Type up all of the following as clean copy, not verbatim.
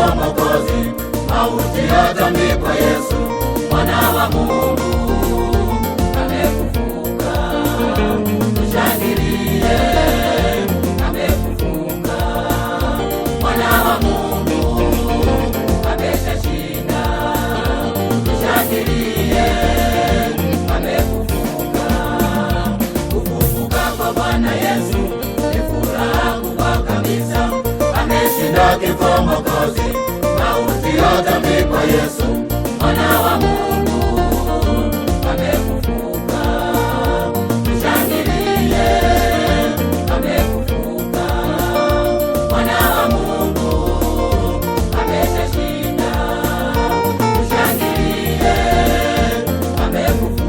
kifo Mwokozi, mauti yatamikwa Yesu, mwana wa Mungu amefufuka. Tushangilie, amefufuka. Mwana wa Mungu ameshashinda. Tushangilie, amefufuka. Kufufuka kwa Bwana Yesu ni furaha kubwa kabisa. Ameshinda kifo Mwokozi, mauti yatamikwa Yesu, mwana wa Mungu amefufuka. Tushangilie, amefufuka. Mwana wa Mungu ameshashinda. Tushangilie, amefufuka.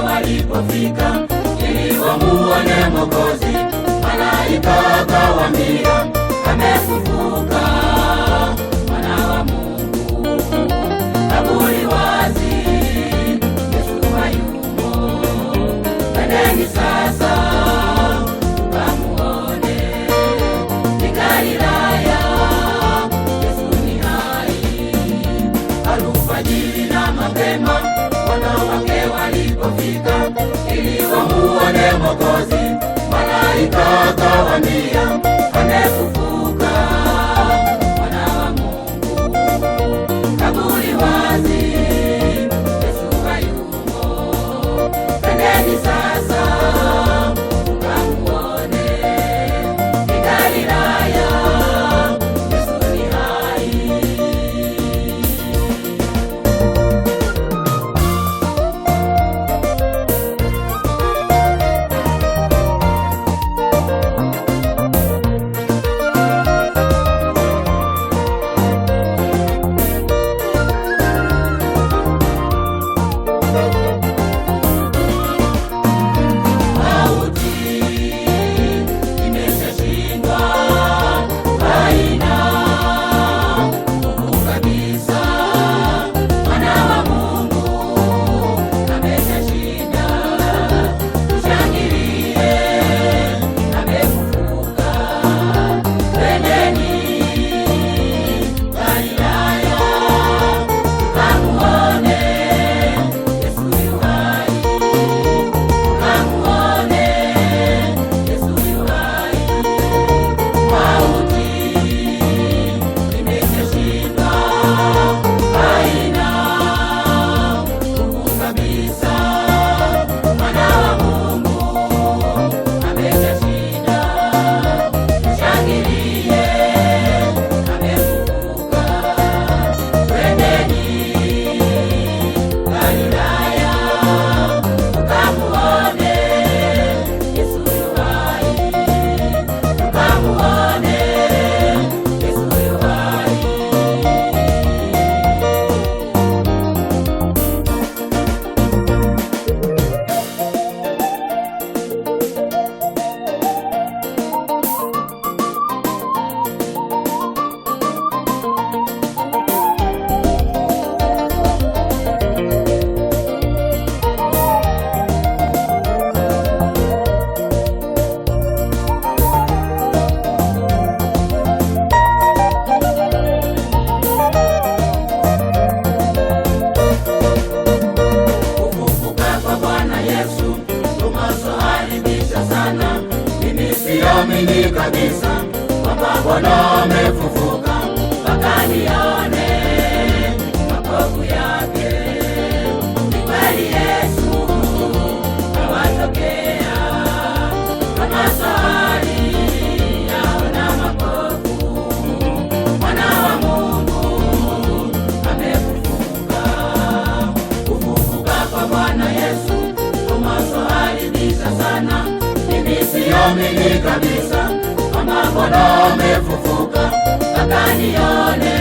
Walipofika ili wamuone Mwokozi, malaika akawaambia amefufuka, mwana wa Mungu. Kaburi wazi, Yesu hayumo. Twendeni sasa tukamuone, ni Galilaya, Yesu ni hai. Alfajiri na mapema wanawake walipofika ili wamuone Mwokozi, malaika akawaambia amefufuka, mwana wa Mungu. Kaburi wazi, Yesu hayumo. Twendeni sasa tukamuone, ni Galilaya, Yesu ni hai. kabisa kwamba Bwana amefufuka, mpaka nione makovu yake. Ni kweli Yesu awatokea kama sahari yaona makovu. Mwana wa Mungu amefufuka. Kufufuka kwa Bwana Yesu Tomaso alibisha sana, mimi siamini kabisa kwamba Bwana amefufuka, mpaka nione